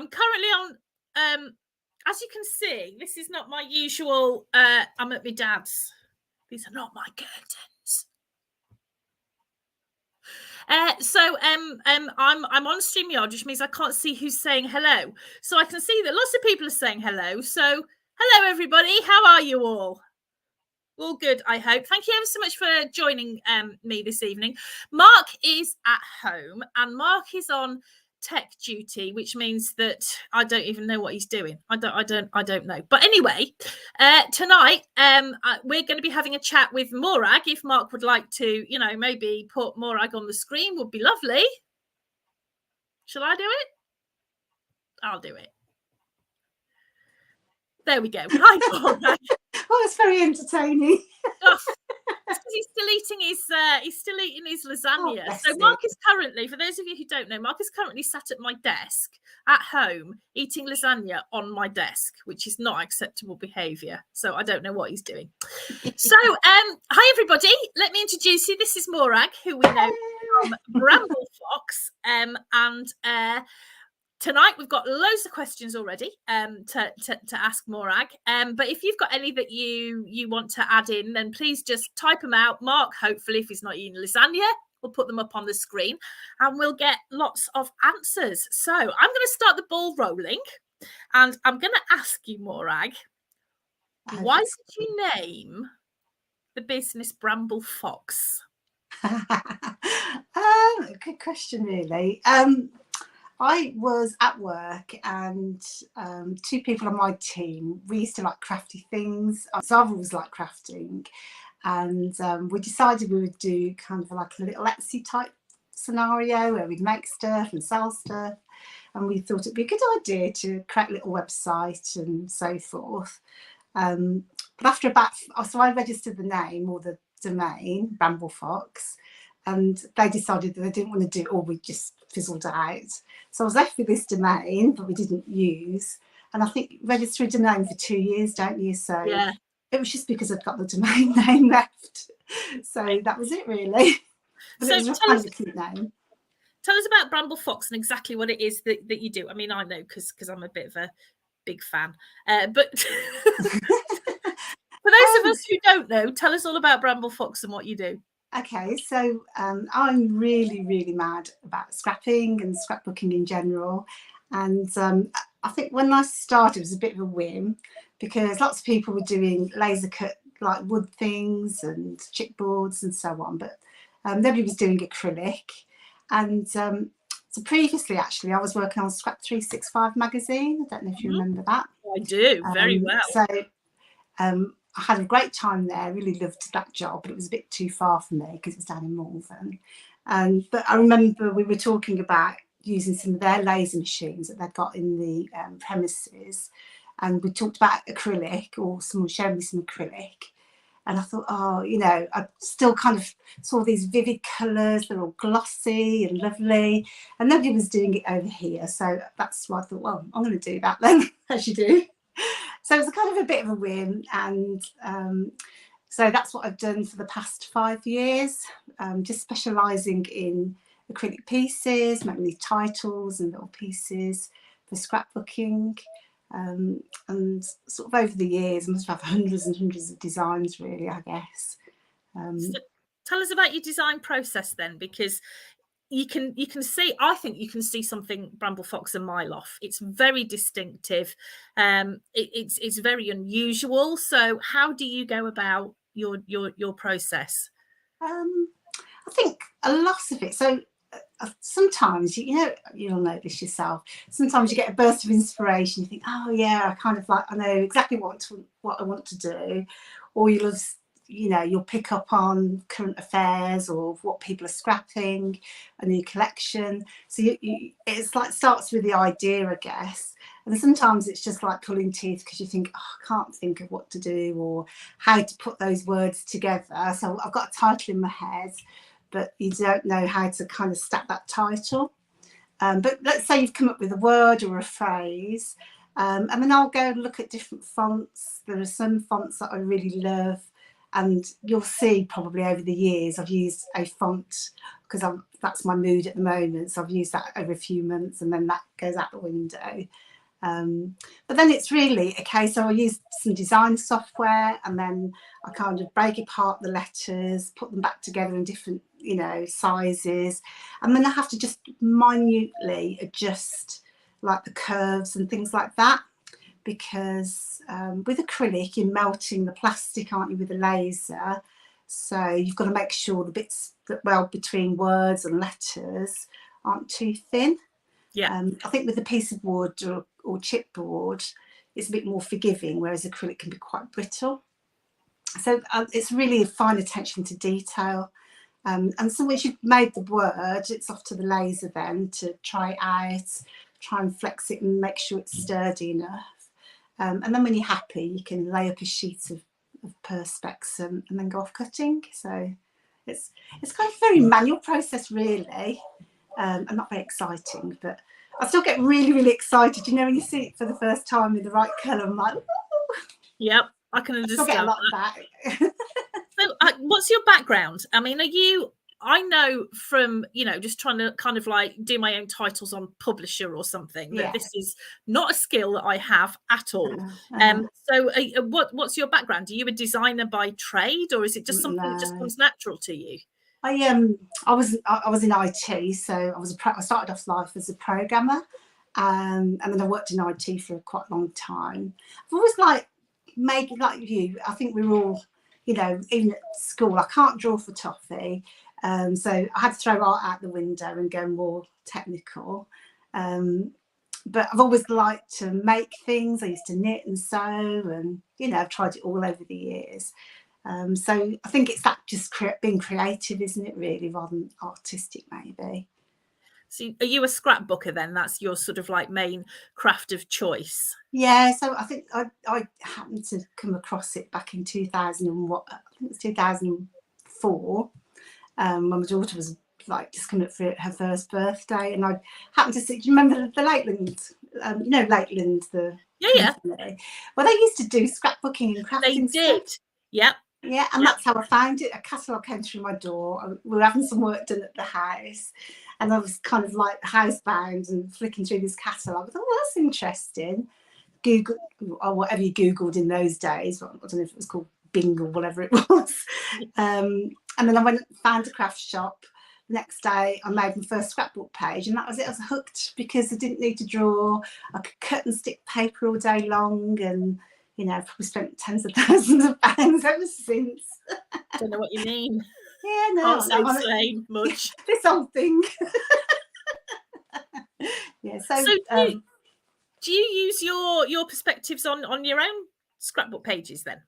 I'm currently on, as you can see, this is not my usual, I'm at my dad's. These are not my curtains. I'm on StreamYard, which means I can't see who's saying hello. So I can see that lots of people are saying hello. So hello, everybody. How are you all? All good, I hope. Thank you ever so much for joining me this evening. Mark is at home, and Mark is on tech duty, which means that I don't even know what he's doing. I don't know. But anyway, tonight we're going to be having a chat with Morag. If Mark would like to, maybe put Morag on the screen, would be lovely. Shall I do it? I'll do it. There we go. Hi, Morag. Oh, it's very entertaining. Oh, he's still eating his lasagna. Oh, so Mark is currently, for those of you who don't know, Mark is currently sat at my desk at home eating lasagna on my desk, which is not acceptable behaviour. So I don't know what he's doing. So hi everybody, let me introduce you. This is Morag, who we know from Bramble Fox, and tonight we've got loads of questions already to ask Morag. But if you've got any that you want to add in, then please just type them out. Mark, hopefully, if he's not eating lasagna, we'll put them up on the screen and we'll get lots of answers. So I'm going to start the ball rolling, and I'm going to ask you, Morag, why did you name the business Bramble Fox? Good question, really. I was at work, and two people on my team, we used to like crafty things. So I've always liked crafting, and we decided we would do kind of like a little Etsy type scenario where we'd make stuff and sell stuff, and we thought it'd be a good idea to create a little website and so forth. But after so I registered the name or the domain, Bramble Fox, and they decided that they didn't want to do it, or we just fizzled out. So I was left with this domain that we didn't use, and I think register a domain for 2 years, don't you? So yeah. It was just because I'd got the domain name left. So that was it, really. But so it was a kind of cute name. Tell us about Bramble Fox and exactly what it is that you do. I mean, I know because I'm a bit of a big fan, but for those of us who don't know, tell us all about Bramble Fox and what you do. Okay, so I'm really, really mad about scrapping and scrapbooking in general. And I think when I started, it was a bit of a whim because lots of people were doing laser cut, like wood things and chipboards and so on, but nobody was doing acrylic. And so previously, actually, I was working on Scrap 365 magazine. I don't know if you remember that. I do, very well. So I had a great time there. I really loved that job, but it was a bit too far for me because it was down in Malvern. But I remember we were talking about using some of their laser machines that they'd got in the premises, and we talked about acrylic, or someone showed me some acrylic, and I thought, I still kind of saw these vivid colours. They're all glossy and lovely, and nobody was doing it over here. So that's why I thought, well, I'm going to do that then, as you do. So it was kind of a bit of a win, and so that's what I've done for the past 5 years, just specialising in acrylic pieces, making these titles and little pieces for scrapbooking, and sort of over the years I must have hundreds and hundreds of designs, really, I guess. So tell us about your design process then, because you can see, I think you can see something Bramble Fox a mile off. It's very distinctive. It's very unusual. So how do you go about your process? I think a lot of it. So sometimes you'll know this yourself. Sometimes you get a burst of inspiration. You think, oh yeah, I know exactly what I want to do, or you'll pick up on current affairs or what people are scrapping, a new collection. So it's like starts with the idea, I guess. And sometimes it's just like pulling teeth because you think, I can't think of what to do or how to put those words together. So I've got a title in my head, but you don't know how to kind of stack that title. But let's say you've come up with a word or a phrase, and then I'll go look at different fonts. There are some fonts that I really love, and you'll see probably over the years I've used a font because that's my mood at the moment. So I've used that over a few months, and then that goes out the window. But then it's really okay. So I use some design software, and then I kind of break apart the letters, put them back together in different, you know, sizes, and then I have to just minutely adjust like the curves and things like that, because with acrylic you're melting the plastic, aren't you, with a laser? So you've got to make sure the bits that well between words and letters aren't too thin. Yeah. I think with a piece of wood or chipboard, it's a bit more forgiving, whereas acrylic can be quite brittle. So it's really a fine attention to detail. And so once you've made the word, it's off to the laser then to try it out, try and flex it and make sure it's sturdy enough. And then when you're happy, you can lay up a sheet of perspex and then go off cutting. So it's kind of a very manual process, really, and not very exciting, but I still get really, really excited. You know, when you see it for the first time with the right colour, I'm like, ooh. Yep, I can understand. I still get a lot of that. So, what's your background? I mean, I know from, you know, just trying to kind of like do my own titles on Publisher or something, that this is not a skill that I have at all. So what's your background? Are you a designer by trade, or is it just something that just comes natural to you? I was in IT, so I started off life as a programmer, and then I worked in IT for quite a long time. I've always like you. I think we're all, you know, even at school, I can't draw for toffee, so I had to throw art out the window and go more technical. But I've always liked to make things. I used to knit and sew, and you know, I've tried it all over the years. So I think it's that just being creative, isn't it, really, rather than artistic, maybe. So are you a scrapbooker then? That's your sort of like main craft of choice? Yeah, so I think I happened to come across it back in 2000 and what, I think it was 2004, when my daughter was like just coming up for her first birthday, and I happened to see, do you remember the Lakeland, you know, Lakeland, the company? Well, they used to do scrapbooking and crafting stuff. Yep. Yeah, and that's how I found it. A catalogue came through my door. We were having some work done at the house, and I was kind of like housebound and flicking through this catalogue. I thought, well, that's interesting. Google, or whatever you Googled in those days. I don't know if it was called Bing or whatever it was. And then I went and found a craft shop. The next day, I made my first scrapbook page, and that was it. I was hooked because I didn't need to draw. I could cut and stick paper all day long, and you know, I've probably spent tens of thousands of pounds ever since. Don't know what you mean. Yeah, no, can't say much. This old thing. Yeah. So do you use your perspectives on your own scrapbook pages then?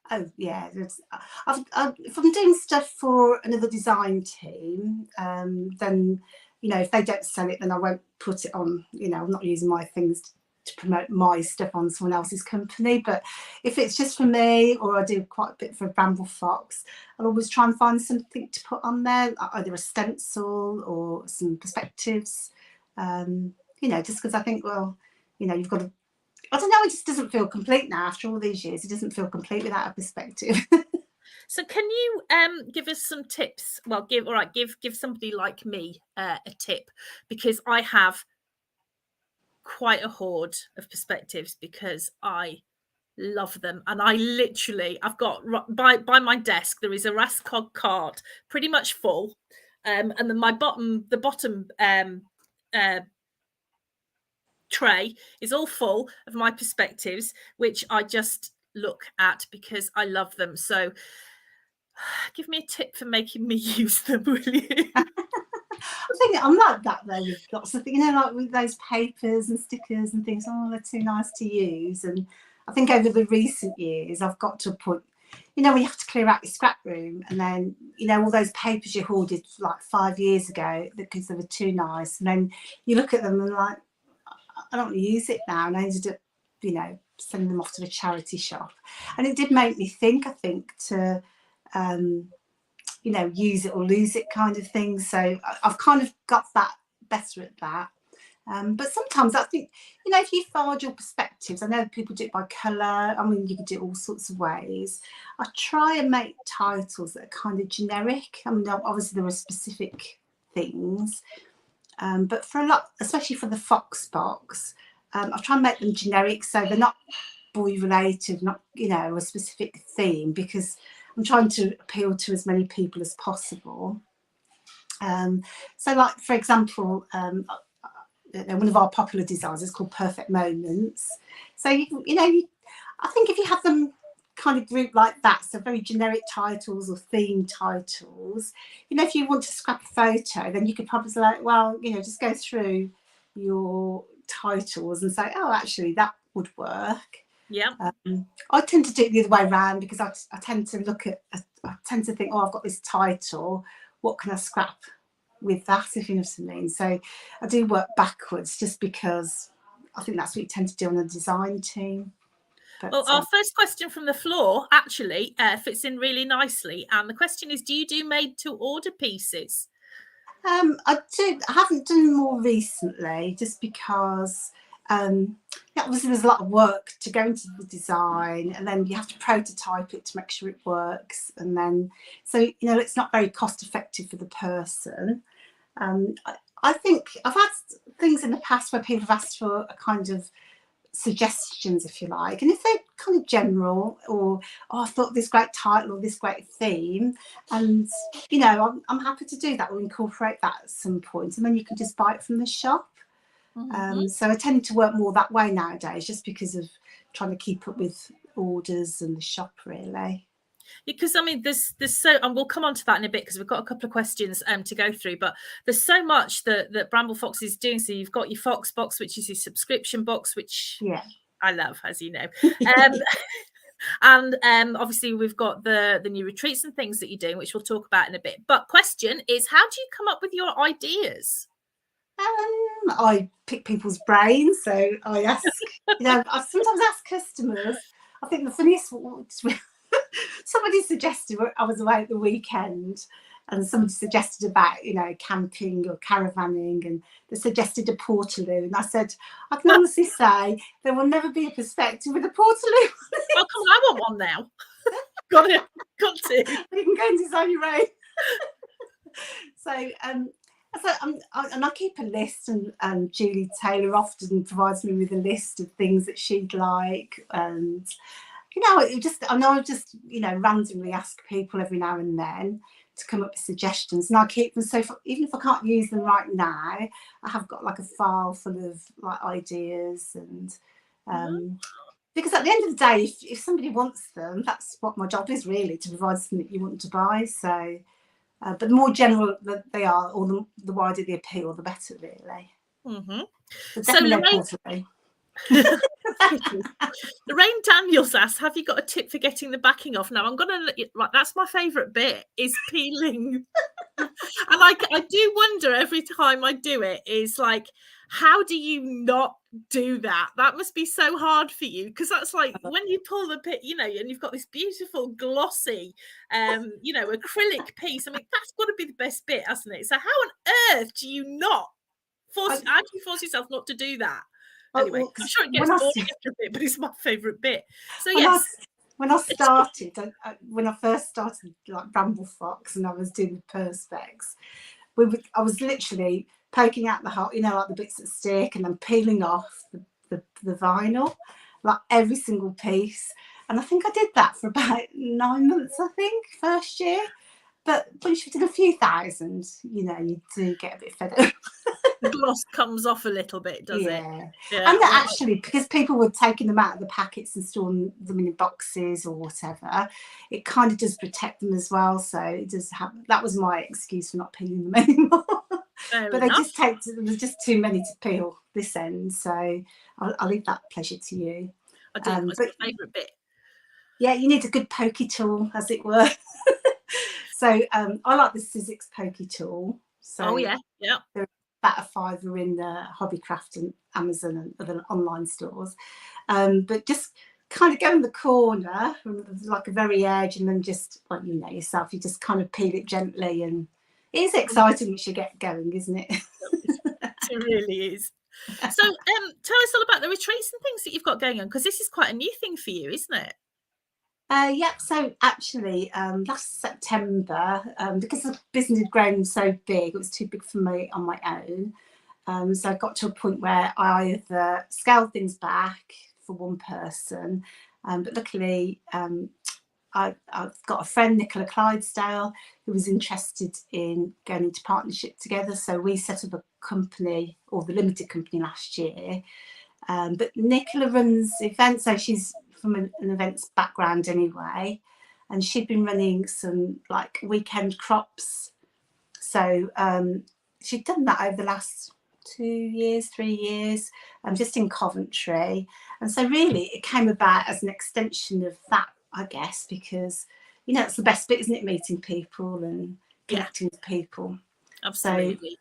Oh yeah, if I'm doing stuff for another design team, then you know, if they don't sell it, then I won't put it on. You know, I'm not using my things to promote my stuff on someone else's company. But if it's just for me, or I do quite a bit for Bramble Fox, I'll always try and find something to put on there, either a stencil or some perspectives. You know, just because I think, well, you know, you've got to. I don't know, it just doesn't feel complete now after all these years. It doesn't feel complete without a perspective. So can you give us some tips? Well, give somebody like me a tip, because I have quite a hoard of perspectives because I love them, and I've got by my desk there is a Rascog cart pretty much full, and then the bottom tray is all full of my perspectives, which I just look at because I love them. So give me a tip for making me use them, will you? I think I'm like that though with lots of things, you know, like with those papers and stickers and things. Oh, they're too nice to use. And I think over the recent years, I've got to a point, you know, we have to clear out your scrap room, and then, you know, all those papers you hoarded like 5 years ago because they were too nice, and then you look at them and like, I don't want to use it now, and I ended up, you know, sending them off to a charity shop. And it did make me think, I think, to you know, use it or lose it kind of thing. So I've kind of got that better at that. But sometimes I think, you know, if you forge your perspectives, I know people do it by colour. I mean, you can do it all sorts of ways. I try and make titles that are kind of generic. I mean, obviously there are specific things. But for a lot, especially for the Fox box, I've tried to make them generic, so they're not boy related, not, you know, a specific theme, because I'm trying to appeal to as many people as possible. So like, for example, one of our popular designs is called Perfect Moments. So I think if you have them kind of grouped like that, so very generic titles or theme titles, you know, if you want to scrap a photo, then you could probably say, like, well, you know, just go through your titles and say, oh, actually that would work. Yeah. I tend to do it the other way around, because I tend to I tend to think, oh, I've got this title, what can I scrap with that, if you know what I mean? So I do work backwards, just because I think that's what you tend to do on a design team. But, well, our first question from the floor actually fits in really nicely, and the question is, do you do made to order pieces? I haven't done more recently, just because obviously there's a lot of work to go into the design, and then you have to prototype it to make sure it works, and then so, you know, it's not very cost effective for the person. I think I've had things in the past where people have asked for a kind of suggestions, if you like, and if they're kind of general, or oh, I thought this great title or this great theme, and you know, I'm happy to do that or incorporate that at some point, and then you can just buy it from the shop. So I tend to work more that way nowadays, just because of trying to keep up with orders and the shop, really. Because I mean, there's so, and we'll come on to that in a bit, because we've got a couple of questions to go through, but there's so much that Bramble Fox is doing. So you've got your Fox box, which is your subscription box, which I love, as you know. And obviously we've got the new retreats and things that you're doing, which we'll talk about in a bit. But question is, how do you come up with your ideas? I pick people's brains, so I ask, you know, I sometimes ask customers. I think the funniest one, somebody suggested, I was away at the weekend, and somebody suggested about, you know, camping or caravanning, and they suggested a portaloo, and I said, I can honestly say there will never be a perspective with a portaloo. Oh, come on, I want one now. got to. You can go and design your own. So and I keep a list, and Julie Taylor often provides me with a list of things that she'd like, and you know, I just you know, randomly ask people every now and then to come up with suggestions, and I keep them, so even if I can't use them right now, I have got like a file full of like ideas, and because at the end of the day, if somebody wants them, that's what my job is, really, to provide something that you want to buy. So but the more general that they are, or the wider the appeal, the better, really. So definitely Lorraine Daniels asks, have you got a tip for getting the backing off? Now I'm gonna, like, that's my favorite bit, is peeling. And I do wonder every time I do it, is like, how do you not do that? That must be so hard for you, because that's like when you pull the pit, you know, and you've got this beautiful glossy you know, acrylic piece. I mean, that's got to be the best bit, hasn't it? So how on earth do you not force yourself not to do that? Anyway, I'm sure it gets boring after a bit, but it's my favorite bit. So yes, when I first started like Bramble Fox, and I was doing perspex, I was literally poking out the hole, you know, like the bits that stick, and then peeling off the vinyl, like every single piece. And I think I did that for about 9 months, I think, first year. But once you've done a few thousand, you know, you do get a bit fed up. The gloss comes off a little bit, does it? Yeah. And actually, because people were taking them out of the packets and storing them in boxes or whatever, it kind of does protect them as well. So it does have, that was my excuse for not peeling them anymore. But there was just too many to peel this end. So I'll leave that pleasure to you. I do. It's my favourite bit. Yeah, you need a good pokey tool, as it were. So I like the Sizzix pokey tool. So yeah. They're about a £5 in the Hobbycraft and Amazon and other online stores. But just kind of go in the corner, like a very edge, and then just, well, you know yourself, you just kind of peel it gently, and it is exciting once you get going, isn't it? It really is. So tell us all about the retreats and things that you've got going on, because this is quite a new thing for you, isn't it? Yeah, so actually last September, because the business had grown so big, it was too big for me on my own. So I got to a point where I either scaled things back for one person, but luckily I've got a friend, Nicola Clydesdale, who was interested in going into partnership together. So we set up a company, or the limited company, last year. But Nicola runs events, so she's from an events background anyway, and she'd been running some like weekend crops. So she'd done that over the last 2 years, 3 years, just in Coventry. And so really it came about as an extension of that, I guess, because, you know, it's the best bit, isn't it, meeting people and connecting with people. Absolutely.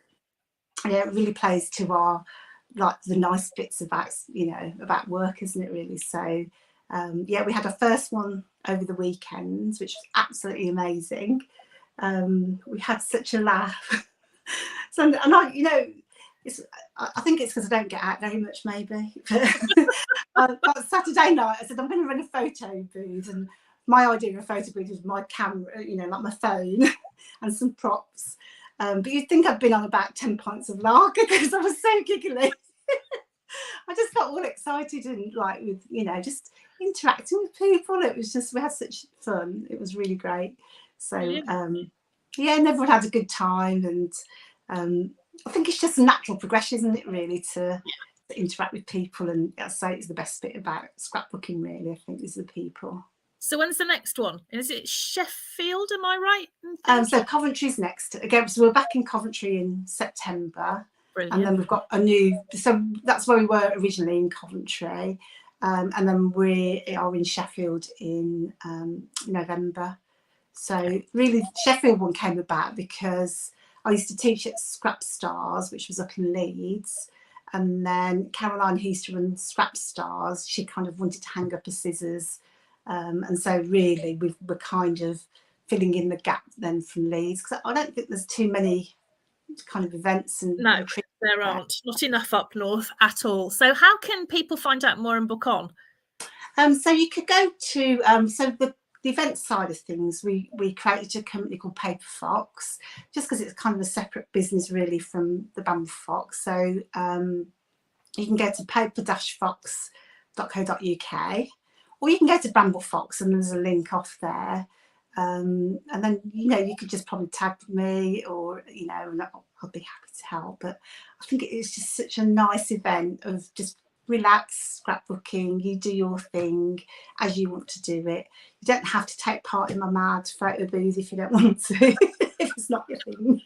So yeah, it really plays to our, like, the nice bits about, you know, about work, isn't it, really? So yeah, we had our first one over the weekend, which was absolutely amazing. We had such a laugh. So, and I, you know, I think it's because I don't get out very much, maybe. But Saturday night, I said I'm going to run a photo booth, and my idea of a photo booth was my camera, you know, like my phone, and some props. But you'd think I'd been on about 10 pints of lager because I was so giggly. I just got all excited and, like, with, you know, just interacting with people. It was just, we had such fun. It was really great. So yeah, and everyone had a good time, and I think it's just a natural progression, isn't it, really, to interact with people. And I'd say it's the best bit about scrapbooking, really, I think, is the people. So when's the next one? Is it Sheffield, am I right? So Coventry's next. Again, so we're back in Coventry in September. Brilliant. And then we've got a new, so that's where we were originally, in Coventry. And then we are in Sheffield in November. So really, Sheffield one came about because I used to teach at Scrap Stars, which was up in Leeds. And then Caroline, who used to run Scrap Stars, she kind of wanted to hang up her scissors. And so really, we're kind of filling in the gap then from Leeds, because I don't think there's too many kind of events. And no, there aren't. Not enough up north at all. So how can people find out more and book on? So you could go to, so the event side of things, we created a company called Paper Fox, just because it's kind of a separate business really from the Bramble Fox. So you can go to paper-fox.co.uk, or you can go to Bramble Fox and there's a link off there. And then, you know, you could just probably tag me, or, you know, and I'll be happy to help. But I think it is just such a nice event of just relax scrapbooking. You do your thing as you want to do it. You don't have to take part in my mad photo booth if you don't want to, if it's not your thing.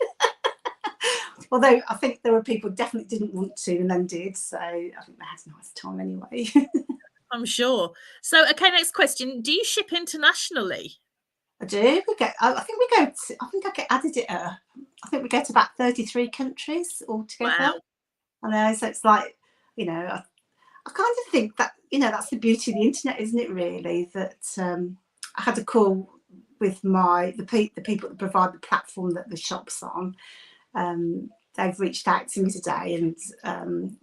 Although I think there were people who definitely didn't want to and then did, so I think they had a nice time anyway. I'm sure. So, okay, next question. Do you ship internationally? I do. I think I get added it. I think we go to about 33 countries altogether. Wow. I know, so it's like, you know, I kind of think that, you know, that's the beauty of the internet, isn't it, really? That I had a call with the people that provide the platform that the shop's on. They've reached out to me today, and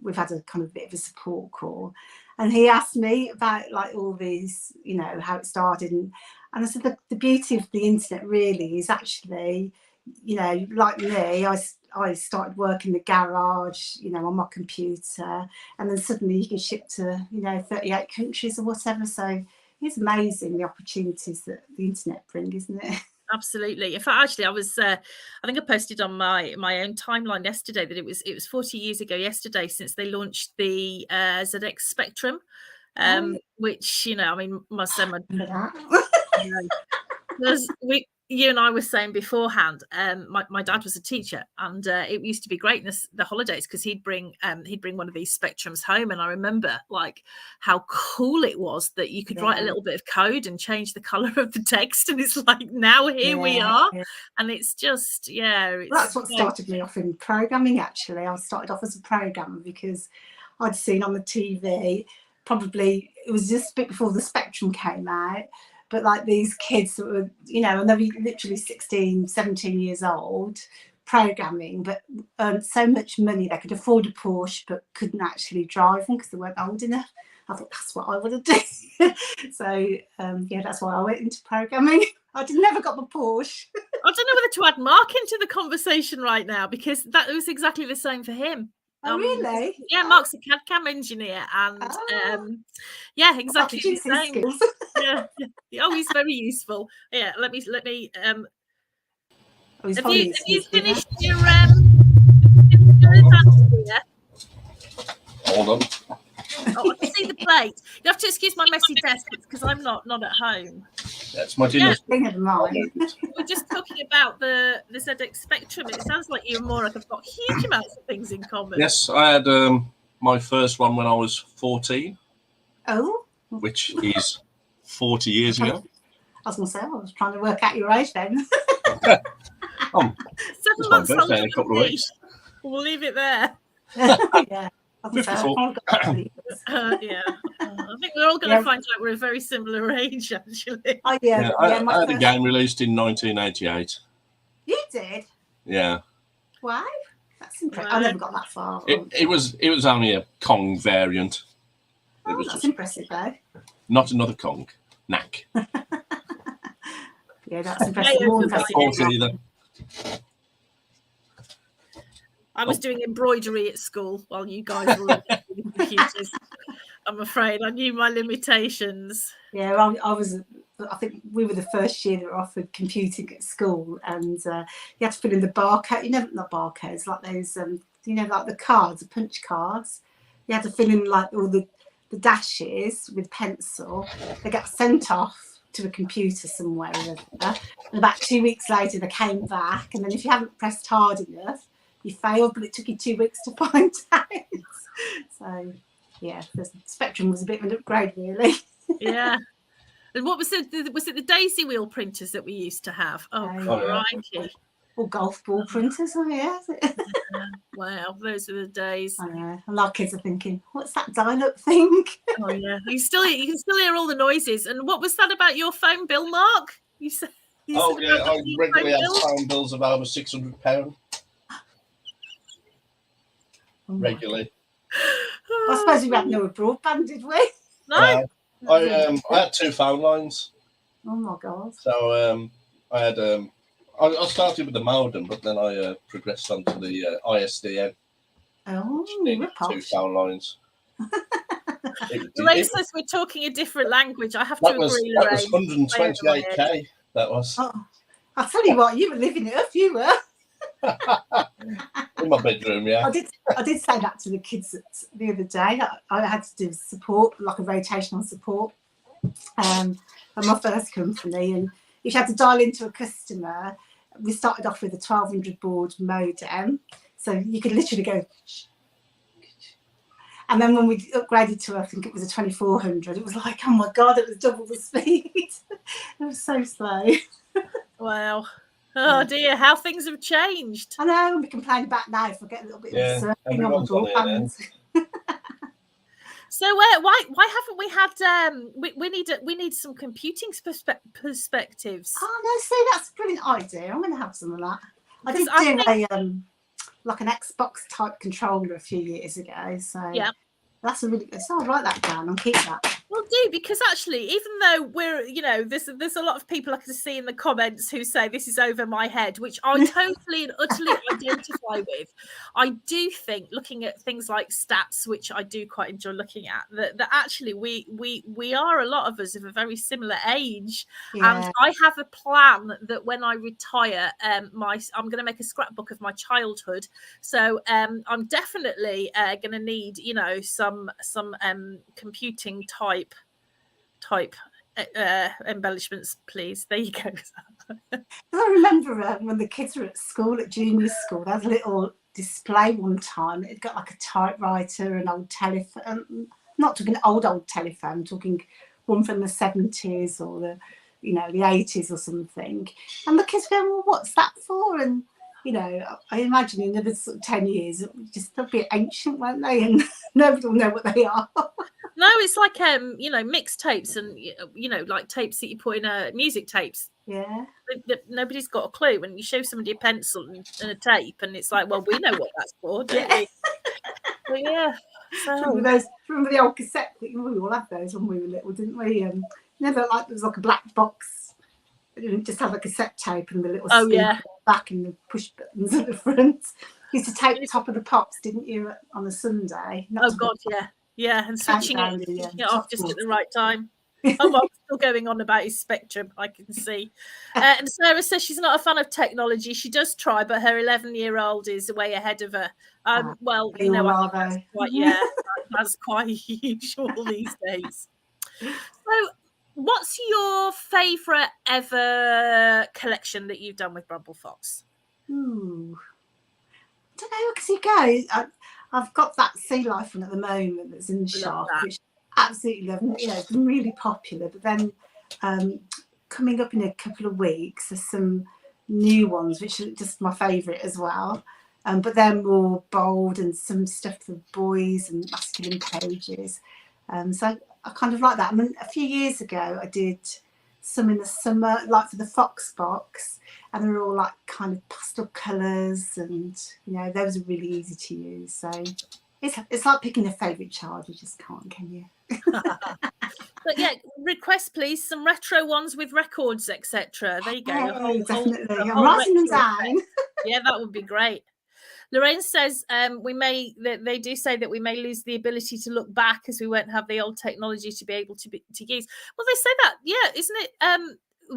we've had a kind of bit of a support call. And he asked me about, like, all these, you know, how it started. And I said the beauty of the internet really is actually, you know, like me, I started work in the garage, you know, on my computer, and then suddenly you can ship to, you know, 38 countries or whatever. So it's amazing the opportunities that the internet brings, isn't it? Absolutely. In fact, actually, I think I posted on my own timeline yesterday that it was 40 years ago yesterday since they launched the ZX Spectrum, which, you know, I mean, must say you and I were saying beforehand, my dad was a teacher, and it used to be great in the holidays because he'd bring one of these Spectrums home, and I remember, like, how cool it was that you could write a little bit of code and change the color of the text, and it's like, now here we are, and it's just that's what started me off in programming. Actually, I started off as a programmer because I'd seen on the TV, probably it was just a bit before the Spectrum came out, but like these kids that were, you know, and they were literally 16, 17 years old, programming, but earned so much money they could afford a Porsche but couldn't actually drive them because they weren't old enough. I thought that's what I want to do. So yeah, that's why I went into programming. I never got the Porsche. I don't know whether to add Mark into the conversation right now, because that was exactly the same for him. Oh, really? Yeah, Mark's a CAD CAM engineer, and yeah, exactly the same. Skills. Yeah. Oh, he's very useful. Yeah, let me. Have you finished your advanced here? Hold on. Oh, I can see the plate. You have to excuse my messy desk because I'm not at home. That's my dinner. We're just talking about the ZX Spectrum. It sounds like you and Morag have got huge amounts of things in common. Yes, I had my first one when I was 14. Oh. Which is 40 years ago. I was going to say, I was trying to work out your age then. 7 months older in a couple of weeks. We'll leave it there. Yeah. Yeah. I think we're all going to find out we're a very similar age, actually. Oh, yeah. I had a game released in 1988. You did? Yeah. Wow. That's impressive. I never got that far. It was only a Kong variant. Oh, that's impressive, though. Not another Kong. Knack. Yeah, that's impressive. More impressive. Either. I was doing embroidery at school while you guys were doing computers. I'm afraid I knew my limitations. Yeah, I think we were the first year that were offered computing at school, and you had to fill in the barcode. Not barcodes, like those, like the cards, the punch cards. You had to fill in like all the dashes with pencil. They got sent off to a computer somewhere or other. And about 2 weeks later, they came back, and then if you hadn't pressed hard enough, you failed, but it took you 2 weeks to find out. So, yeah, the Spectrum was a bit of an upgrade, really. Yeah. And what was it? Was it the daisy wheel printers that we used to have? Oh, crikey. Or golf ball printers, yeah. Wow, those were the days. I know. And our kids are thinking, what's that dial-up thing? Oh, yeah. You can still hear all the noises. And what was that about your phone bill, Mark? You said I regularly have phone bills of over £600. Regularly. I suppose we had no broadband, did we? No. I had 2 phone lines. Oh my God. So I had I started with the modem, but then I progressed onto the ISDN. Oh, 2 phone lines. Ray says we're talking a different language. I have to agree, That was 128k. That was. Oh, I'll tell you what, you were living it up, you were. In my bedroom, yeah. I did say that to the kids the other day. I had to do support, like a rotational support, at my first company, and if you had to dial into a customer, we started off with a 1200 baud modem, so you could literally go. And then when we upgraded to, I think it was a 2400, it was like, oh my God, it was double the speed. It was so slow. Wow. Oh dear, how things have changed. I know, we complain about now if I get a little bit of surfing on the broadband. So why haven't we had we need some computing perspectives? Oh no, see, that's a brilliant idea. I'm going to have some of that. I did do like an Xbox type controller a few years ago. So yeah, that's a really good. So I'll write that down and keep that. Well, do, because actually, even though we're, there's a lot of people I can see in the comments who say this is over my head, which I totally and utterly identify with. I do think, looking at things like stats, which I do quite enjoy looking at, that actually we are, a lot of us, of a very similar age. Yeah. And I have a plan that when I retire, I'm going to make a scrapbook of my childhood. So I'm definitely going to need, some computing type embellishments, please. There you go. I remember when the kids were at school, at junior school, they had a little display one time. It got like a typewriter, an old telephone. I'm not talking old telephone, I'm talking one from the 70s or the 80s or something. And the kids go, well, what's that for? And I imagine in another sort of 10 years, they'll be ancient, won't they? And nobody will know what they are. No, it's like mixtapes and like tapes that you put in music tapes. Yeah. Nobody's got a clue. When you show somebody a pencil and a tape, and it's like, well, we know what that's for, don't we? But yeah. Remember the old cassette? We all had those when we were little, didn't we? Never like there was like a black box. It just had a cassette tape and the little speaker at the back and the push buttons at the front. You used to tape the top of the pops, didn't you, on a Sunday? And switching it off just at the right time. Oh, Mark's still going on about his Spectrum, I can see. And Sarah says she's not a fan of technology. She does try, but her 11-year-old is way ahead of her. Well, you know, that's quite usual these days. So, what's your favourite ever collection that you've done with Bramble Fox? Ooh. I don't know, because you go. I've got that sea life one at the moment that's in the shop, which I absolutely love. It's been really popular. But then coming up in a couple of weeks, there's some new ones, which are just my favourite as well. But they're more bold and some stuff for boys and masculine pages. So I kind of like that. I mean, a few years ago, I did some in the summer, like for the Fox box, and they were all like kind of pastel colours, and those are really easy to use. So it's like picking a favourite child. You just can't, can you? But yeah, request please some retro ones with records, etc. There you go. Definitely. I'm writing them down. Yeah, that would be great. Lorraine says they do say that we may lose the ability to look back as we won't have the old technology to be able to use. Well, they say that, isn't it?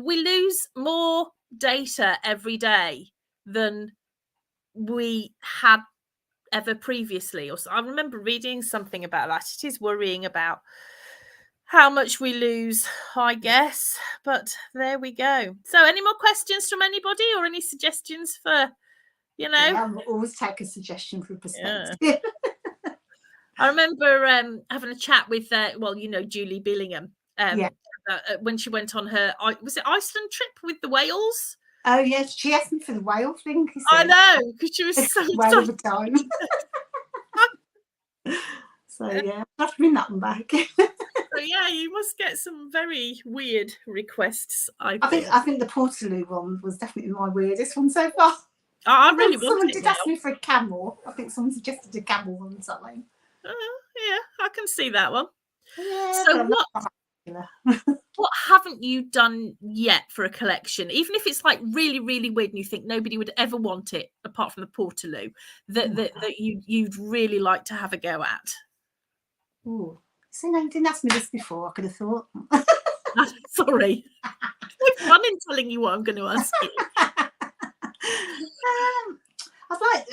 We lose more data every day than we had ever previously. Or I remember reading something about that. It is worrying about how much we lose, I guess. But there we go. So, any more questions from anybody or any suggestions for? I'll always take a suggestion for perspective. Yeah. I remember having a chat with, Julie Billingham when she went on her, was it Iceland trip with the whales? Oh, yes. She asked me for the whale thing. I know, because she was so whale of a time. So, yeah, I'll have to bring that one back. So, yeah, you must get some very weird requests, I think the Portaloo one was definitely my weirdest one so far. I really want someone it did now. ask me for a camel. I think someone suggested a camel one or something. Yeah, I can see that one. Yeah, so what haven't you done yet for a collection, even if it's like really, really weird and you think nobody would ever want it apart from the Portaloo, that you'd really like to have a go at? Oh, so no, you didn't ask me this before. I could have thought. Sorry. It's fun in telling you what I'm going to ask you.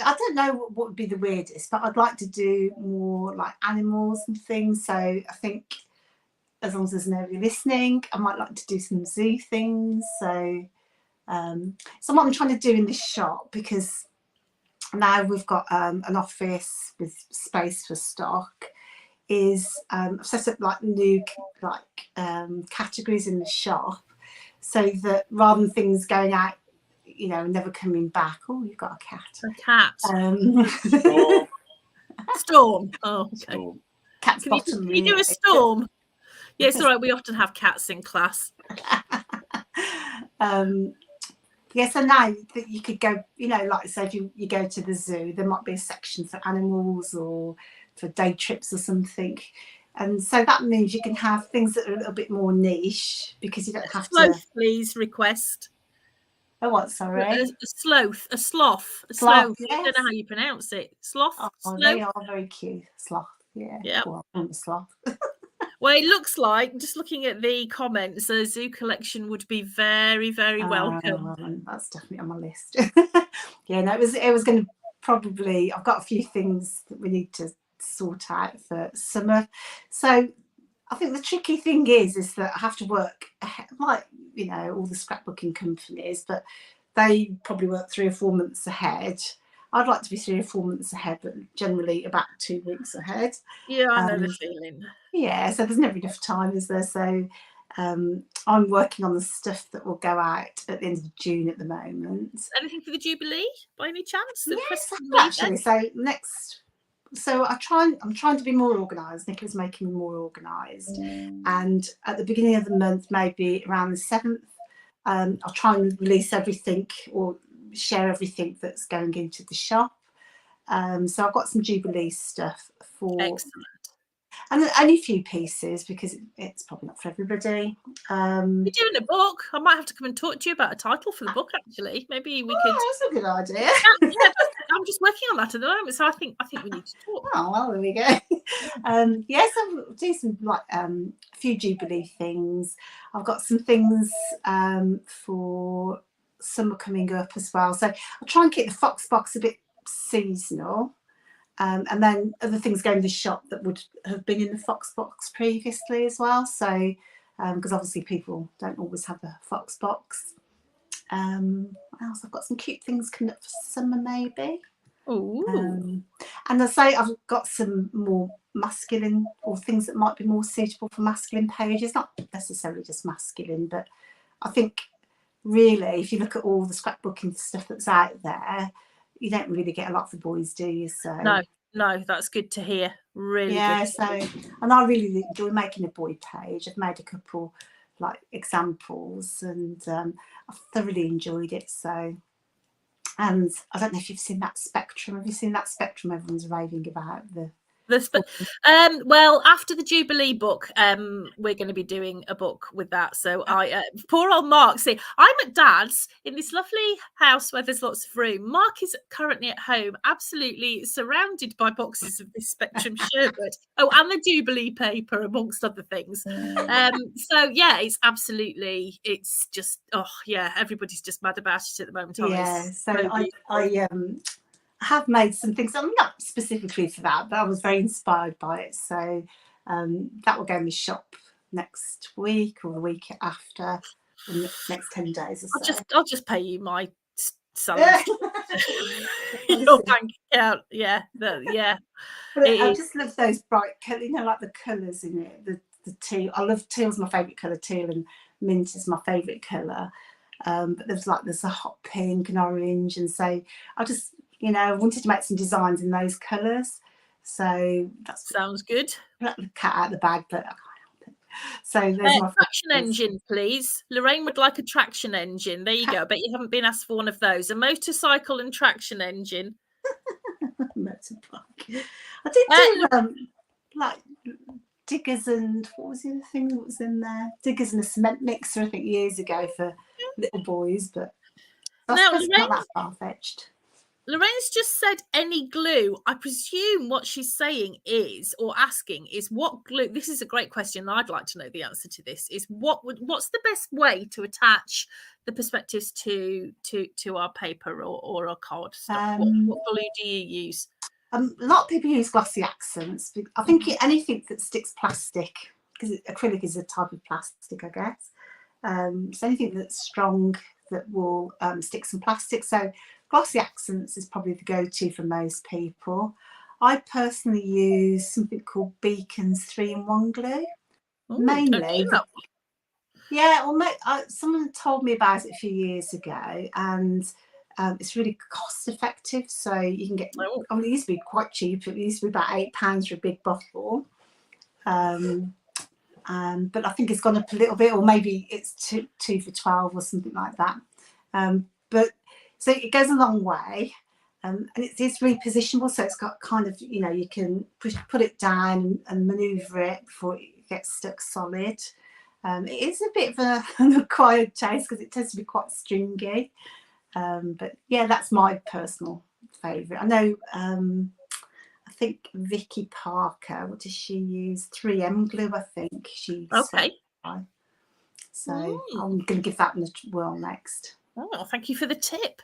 I don't know what would be the weirdest, but I'd like to do more like animals and things. So I think as long as there's nobody listening, I might like to do some zoo things. So what I'm trying to do in this shop, because now we've got an office with space for stock, is I've set up like new categories in the shop, so that rather than things going out, never coming back. Oh, you've got a cat. A cat. Storm. Oh, okay. Storm. Cat's Can bottom. you do a storm? Yeah, it's all right. We often have cats in class. So now that you could go, like say if you go to the zoo, there might be a section for animals or for day trips or something. And so that means you can have things that are a little bit more niche, because you don't have to. Please request. Oh, what? Sorry. A sloth. Yes. I don't know how you pronounce it. Sloth. Oh, they are very cute. Sloth. Yeah. Yeah. Well, I'm a sloth. Well, it looks like, just looking at the comments, the zoo collection would be very, very welcome. Well, that's definitely on my list. Yeah, no, it was going to probably. I've got a few things that we need to sort out for summer. So I think the tricky thing is that I have to work ahead, like all the scrapbooking companies, but they probably work 3 or 4 months ahead. I'd like to be 3 or 4 months ahead, but generally about 2 weeks ahead. Yeah, I know the feeling. Yeah, so there's never enough time, is there? So I'm working on the stuff that will go out at the end of June at the moment. Anything for the Jubilee, by any chance? Yes, actually. So I'm trying to be more organised. Nicola's making me more organised. And at the beginning of the month, maybe around the 7th, I'll try and release everything or share everything that's going into the shop. So I've got some Jubilee stuff for, Excellent. and only a few pieces because it's probably not for everybody. You're doing a book. I might have to come and talk to you about a title for the book. Actually, maybe we could. That's a good idea. Yeah, I'm just working on that at the moment, so I think we need to talk. Oh well, there we go. Yes, I'll do some like a few Jubilee things. I've got some things for summer coming up as well. So I'll try and keep the Fox box a bit seasonal. And then other things go in the shop that would have been in the Fox box previously as well. So, because obviously people don't always have a Fox box. What else? I've got some cute things coming up for summer, maybe. Ooh. And I say I've got some more masculine or things that might be more suitable for masculine pages. Not necessarily just masculine, but I think really, if you look at all the scrapbooking stuff that's out there, you don't really get a lot for boys, do you? So no, that's good to hear. Really yeah, good. So and I really enjoy making a boy page. I've made a couple like examples, and I've thoroughly enjoyed it. So, and I don't know if you've seen that Spectrum. Have you seen that Spectrum? Everyone's raving about well, after the Jubilee book, we're going to be doing a book with that. So poor old Mark. See, I'm at Dad's in this lovely house where there's lots of room. Mark is currently at home, absolutely surrounded by boxes of this Spectrum sherbet. Oh, and the Jubilee paper, amongst other things. So yeah, it's just everybody's just mad about it at the moment. Yeah, so I have made some things. I'm not specifically for that, but I was very inspired by it. So that will go in the shop next week or the week after, the next 10 days or so. I'll just pay you my salary. Your bank account, yeah. But I just love those bright colours, like the colours in it. The teal. I love teal's my favourite colour. Teal and mint is my favourite colour. But there's a hot pink and orange, and so I just I wanted to make some designs in those colours. So that sounds good. Let the cat out of the bag, but I can't help it. So there's my traction engine, please. Lorraine would like a traction engine. There you go. I bet you haven't been asked for one of those. A motorcycle and traction engine. Motorbike. I did do like diggers and what was the other thing that was in there? Diggers and a cement mixer, I think, years ago for little boys, but that's not that far-fetched. Lorraine's just said any glue. I presume what she's saying is, or asking is, what glue? This is a great question. I'd like to know the answer to this. Is what's the best way to attach the perspectives to our paper or our card stuff? What glue do you use? A lot of people use glossy accents. I think anything that sticks plastic, because acrylic is a type of plastic, I guess. So anything that's strong that will stick some plastic. So glossy accents is probably the go-to for most people. I personally use something called Beacon's 3-in-1 glue. Mainly. Someone told me about it a few years ago, and it's really cost effective. So you can get, it used to be quite cheap. It used to be about £8 for a big bottle. But I think it's gone up a little bit, or maybe it's two for 12 or something like that. But so it goes a long way, and it's repositionable. So it's got kind of, you can put it down and manoeuvre it before it gets stuck solid. It is a bit of an acquired taste because it tends to be quite stringy. But yeah, that's my personal favourite. I know, I think Vicky Parker, what does she use? 3M glue, I think she okay. So I'm going to give that one a whirl next. Oh, thank you for the tip.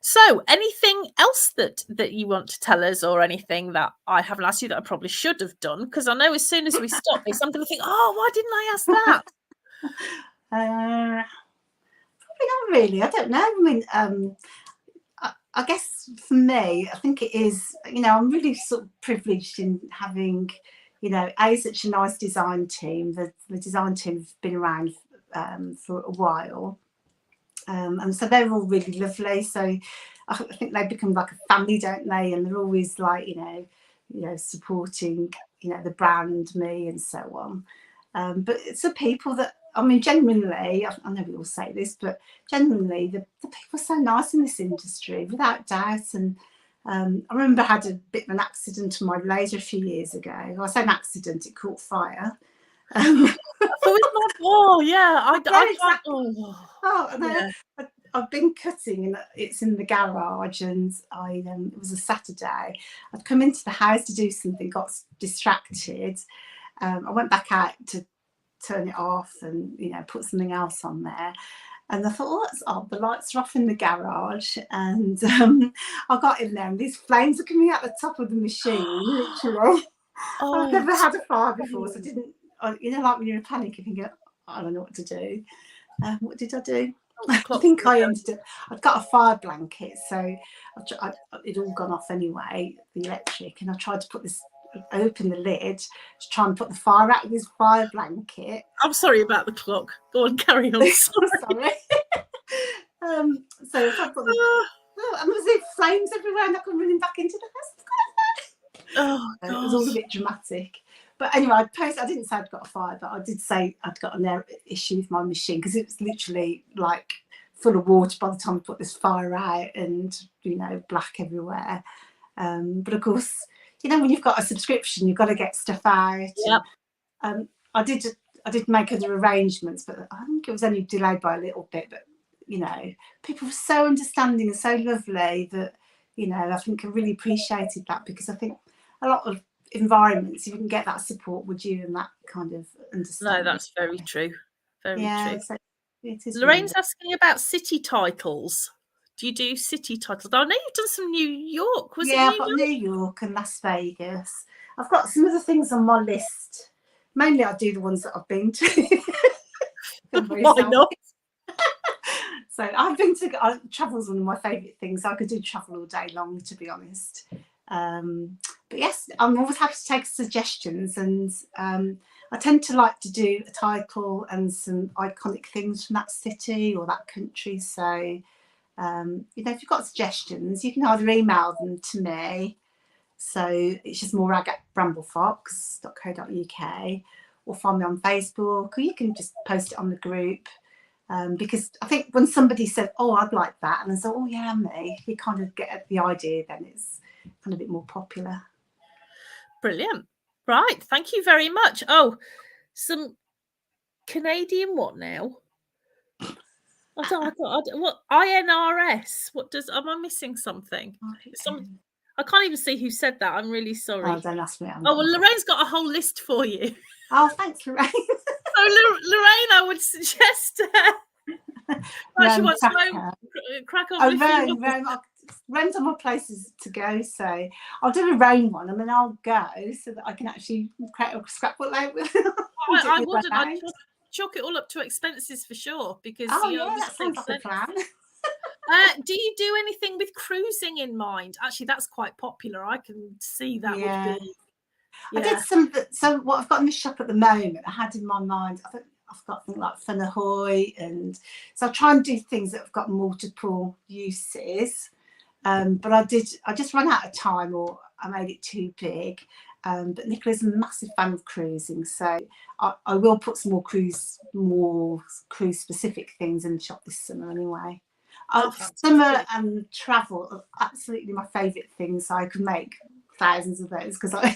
So anything else that you want to tell us, or anything that I haven't asked you that I probably should have done? Because I know as soon as we stop this, I'm going to think, why didn't I ask that? Probably not really. I don't know. I mean, I guess for me, I think it is, I'm really sort of privileged in having, such a nice design team. The design team have been around for a while. And so they're all really lovely. So I think they become like a family, don't they? And they're always like, supporting, the brand, me, and so on. But it's the people that, genuinely, I know we all say this, but genuinely, the people are so nice in this industry, without doubt. And I remember I had a bit of an accident on my laser a few years ago. I say an accident, it caught fire. Oh yeah, I exactly. and yeah. I've been cutting, and it's in the garage, and it was a Saturday. I'd come into the house to do something, got distracted. I went back out to turn it off and put something else on there. And I thought, oh, that's odd. The lights are off in the garage, and I got in there, and these flames are coming out the top of the machine, literally. I've never had a fire before, so I didn't. Like when you're in panic, you think, I don't know what to do. What did I do? I think I ended up. I'd got a fire blanket, so it'd all gone off anyway, the electric, and I tried to open the lid to try and put the fire out with this fire blanket. I'm sorry about the clock. Go on, carry on. Sorry. So I put and there was flames everywhere, and I come running back into the house. Oh, it was all a bit dramatic. But anyway, I didn't say I'd got a fire, but I did say I'd got an issue with my machine, because it was literally like full of water by the time I put this fire out, and black everywhere. But of course, when you've got a subscription, you've got to get stuff out. Yep. And, I did make other arrangements, but I think it was only delayed by a little bit. But people were so understanding and so lovely that I think I really appreciated that, because I think a lot of environments you wouldn't get that support, would you? And that kind of understanding. No, that's very true. Very true. So it is. Lorraine's asking about city titles. Do you do city titles? I know you've done some New York. I've got New York and Las Vegas. I've got some other things on my list. Mainly, I do the ones that I've been to. Why not? So travel's one of my favourite things. I could do travel all day long, to be honest. But yes, I'm always happy to take suggestions, and I tend to like to do a title and some iconic things from that city or that country. So if you've got suggestions, you can either email them to me. So it's just morag at bramblefox.co.uk, or find me on Facebook, or you can just post it on the group. Because I think when somebody said, oh, I'd like that, and I said, oh yeah, me, you kind of get the idea, then it's kind of a bit more popular. Brilliant. Right, thank you very much. Oh, some Canadian what now? What INRS? Am I missing something? I can't even see who said that. I'm really sorry. Oh, don't ask me. Well, Lorraine's got a whole list for you. Oh, thanks, Lorraine. So Lorraine, I would suggest she wants to crack on. Ren's on my places to go, so I'll do a rain one, and then I'll go so that I can actually create a scrapbook layout with. I wouldn't. I'd chalk it all up to expenses for sure, because that sounds like a plan. Do you do anything with cruising in mind? Actually, that's quite popular. I can see that would be. I did some. So what I've got in the shop at the moment, I had in my mind, I think I've got things like Fun Ahoy, and so I try and do things that have got multiple uses. But I just ran out of time, or I made it too big. But Nicola's a massive fan of cruising, so I will put some more cruise specific things in the shop this summer anyway. Summer and travel are absolutely my favourite things, so I could make thousands of those because I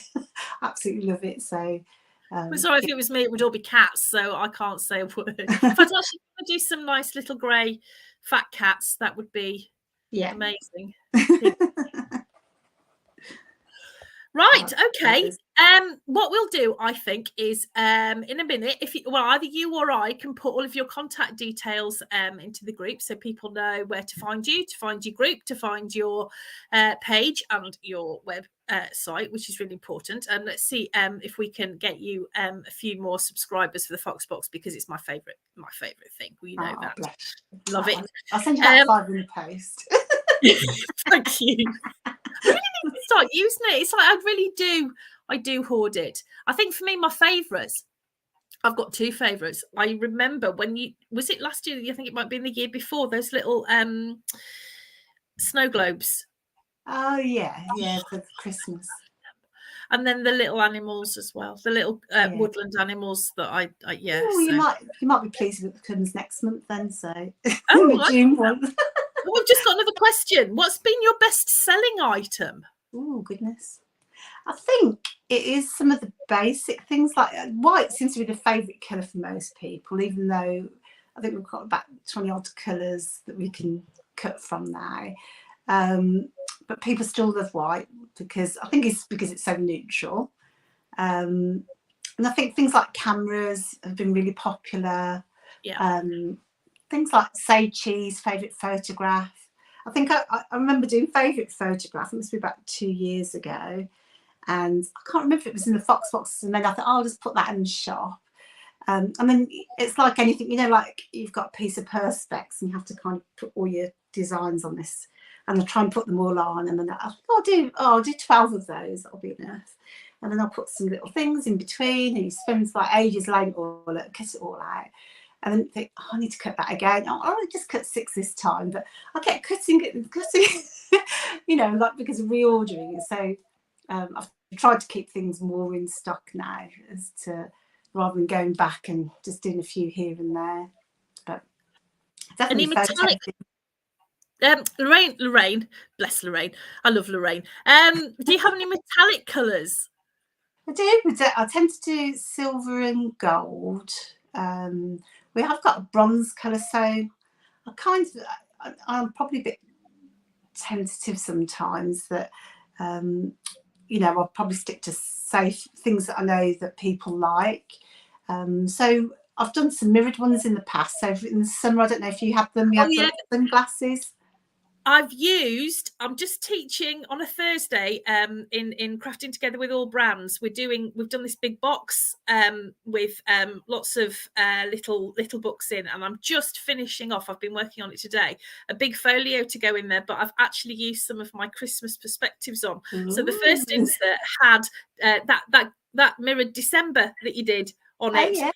absolutely love it. So sorry, if it was me, it would all be cats, so I can't say a word. If I'd actually do some nice little grey fat cats, that would be amazing. Right, okay. What we'll do, I think, is in a minute, either you or I can put all of your contact details into the group, so people know where to find you, to find your group, to find your page and your web site, which is really important. And let's see if we can get you a few more subscribers for the Fox Box, because it's my favourite thing. We know that. Love it. I'll send you that 5 in the post. Thank you. I really need to start using it. It's like I do hoard it. I think for me, my favourites, I've got 2 favourites. I remember was it last year? I think it might be in the year before, those little snow globes. Oh yeah, for Christmas. And then the little animals as well, the little woodland animals that you might be pleased with it comes next month then. So the June one. we've just got another question. What's been your best-selling item? Oh, goodness. I think it is some of the basic things, like white seems to be the favourite colour for most people, even though I think we've got about 20 odd colours that we can cut from now. But people still love white because I think it's because it's so neutral. And I think things like cameras have been really popular. Yeah. Things like say cheese, favourite photograph. I think I remember doing favourite photograph. It must be about 2 years ago. And I can't remember if it was in the Fox boxes. And then I thought, I'll just put that in the shop. And then it's like anything, you know, like you've got a piece of perspex and you have to kind of put all your designs on this. And I try and put them all on. And then I'll do 12 of those. That'll be enough. And then I'll put some little things in between. And you spend like ages laying it all out, cut it all out. And then think, oh, I need to cut that again. Oh, I'll just cut 6 this time. But I kept cutting, you know, like because of reordering. So I've tried to keep things more in stock now, as to rather than going back and just doing a few here and there. But definitely any metallic. Lorraine, bless Lorraine. I love Lorraine. Do you have any metallic colours? I do. I tend to do silver and gold. We have got a bronze colour, so I'm probably a bit tentative sometimes that, you know, I'll probably stick to safe things that I know that people like. So I've done some mirrored ones in the past. So in the summer, I don't know if you have them. You have the sunglasses. I'm just teaching on a Thursday in crafting together with all brands. We've done this big box with lots of little books in, and I'm just finishing off. I've been working on it today, a big folio to go in there, but I've actually used some of my Christmas perspectives on. Ooh. So the first insert had that mirrored December that you did on it. Yeah.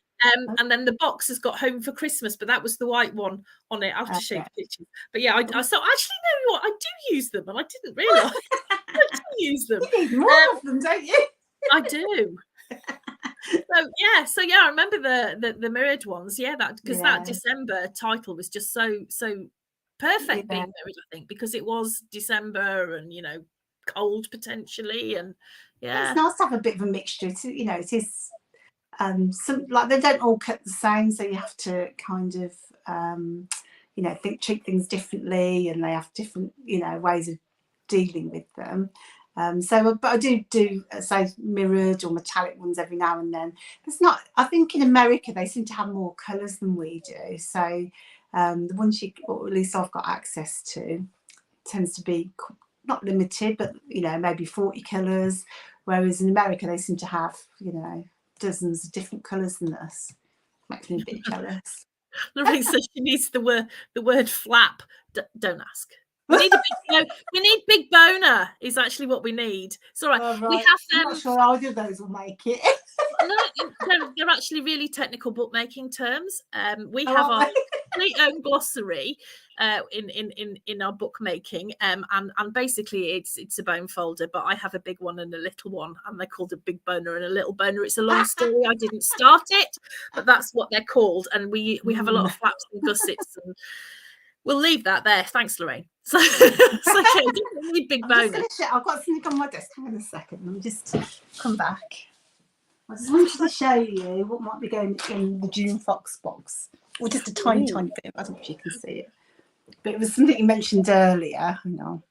And then the box has got Home for Christmas, but that was the white one on it. I'll have to show you the pictures. But yeah, so actually, know what? I do use them, and I didn't realise I do use them. You need more of them, don't you? I do. So I remember the mirrored ones. Yeah, that December title was just so perfect being mirrored. I think because it was December and you know cold potentially, and it's nice to have a bit of a mixture. You know, it is. Some like they don't all cut the same, so you have to kind of you know treat things differently, and they have different ways of dealing with them. But I do say mirrored or metallic ones every now and then. It's not. I think in America they seem to have more colours than we do. So the ones or at least I've got access to, tends to be not limited, but maybe 40 colours. Whereas in America they seem to have dozens of different colours than us. Makes me a bit jealous. Lorraine says she needs the word flap. Don't ask. We need big boner is actually what we need. It's all right. Oh, right. We have. I'm not sure either of those will make it. No, they're actually really technical bookmaking terms. We have our complete own glossary in our bookmaking, and basically it's a bone folder, but I have a big one and a little one, and they're called a big boner and a little boner. It's a long story. I didn't start it, but that's what they're called, and we have a lot of flaps and gussets, and we'll leave that there. Thanks, Lorraine. So okay, don't need big boner. I've got something on my desk. Hang on a second. Let me just come back. I just wanted to show you what might be going in the June Fox box, or just a tiny bit. I don't know if you can see it, but it was something you mentioned earlier. Hang on,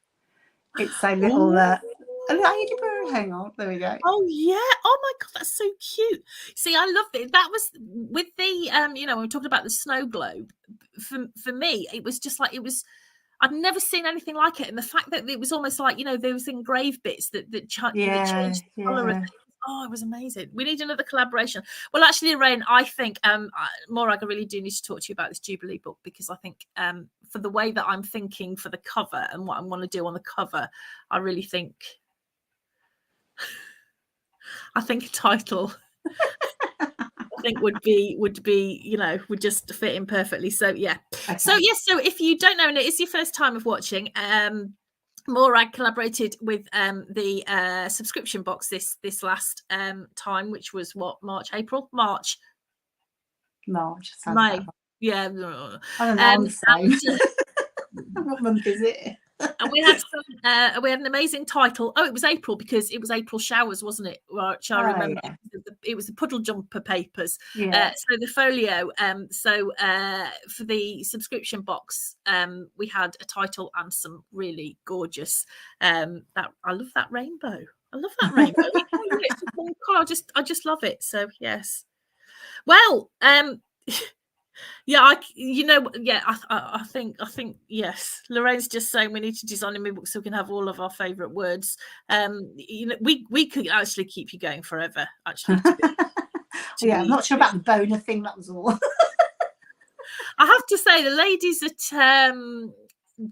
it's a little ladybird. Hang on, there we go. Oh yeah! Oh my god, that's so cute. See, I love it. That was with the when we talked about the snow globe. For me, it was just like it was. I'd never seen anything like it, and the fact that it was almost like there was engraved bits that changed the colour of things. Oh, it was amazing. We need another collaboration. Well, actually, Lorraine, I think Morag, I really do need to talk to you about this Jubilee book, because I think for the way that I'm thinking for the cover and what I want to do on the cover, I really think a title I think would would just fit in perfectly. So yeah. Okay. So yes, so if you don't know and it is your first time of watching, Morag collaborated with the subscription box this last time, which was March. May. Yeah. I don't know. What month is it? And we had an amazing title. Oh, it was April because it was April showers, wasn't it? Which I remember. Yeah. It was the puddle jumper papers. Yeah. So the folio. For the subscription box, we had a title and some really gorgeous. That I love that rainbow. I love that rainbow. It's just one colour. I just love it. So yes. Well, yeah, I think yes. Lorraine's just saying we need to design a new book so we can have all of our favourite words. We could actually keep you going forever. Actually, I'm not sure about the boner thing. That was all. I have to say, the ladies at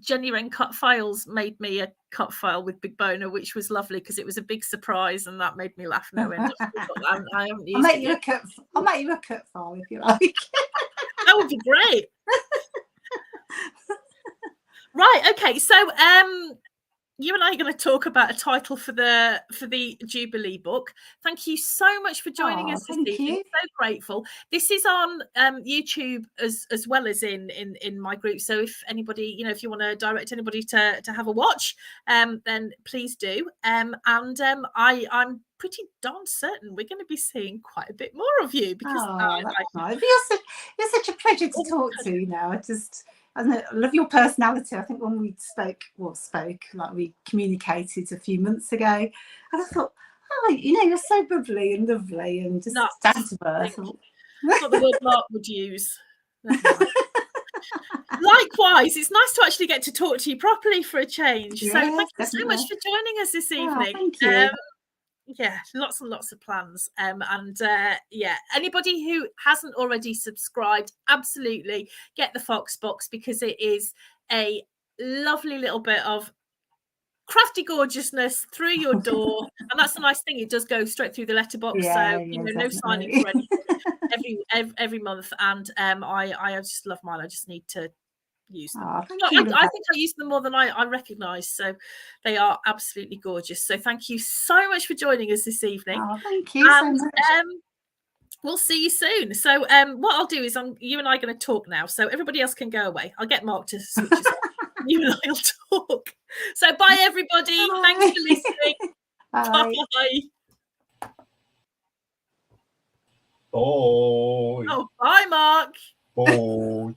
Jenny Wren Cut Files made me a cut file with Big Boner, which was lovely because it was a big surprise and that made me laugh no end. I'll make you a cut file if you like. That would be great. Right, okay, so you and I are going to talk about a title for the Jubilee book. Thank you so much for joining us this evening. So grateful. This is on YouTube as well as in my group. So if anybody, if you want to direct anybody to have a watch, then please do. I'm pretty darn certain we're going to be seeing quite a bit more of you because you're such a pleasure to talk to. I love your personality. I think when we we communicated a few months ago, and I thought, you're so bubbly and lovely and just down to earth. Not the word Mark would use. Likewise, it's nice to actually get to talk to you properly for a change. Yes, so thank you definitely. so much for joining us this evening. Thank you. Yeah, lots and lots of plans. Anybody who hasn't already subscribed, absolutely get the Fox box because it is a lovely little bit of crafty gorgeousness through your door. And that's the nice thing, it does go straight through the letterbox. No signing for anything every month. And I just love mine. I just need to use them. I think I use them more than I recognise. So they are absolutely gorgeous. So thank you so much for joining us this evening. Thank you so much. We'll see you soon. So what I'll do is you and I are going to talk now. So everybody else can go away. I'll get Mark to switch us off. You and I'll talk. So bye everybody. Bye. Thanks for listening. Bye. Bye. Bye. Oh, bye, Mark. Bye.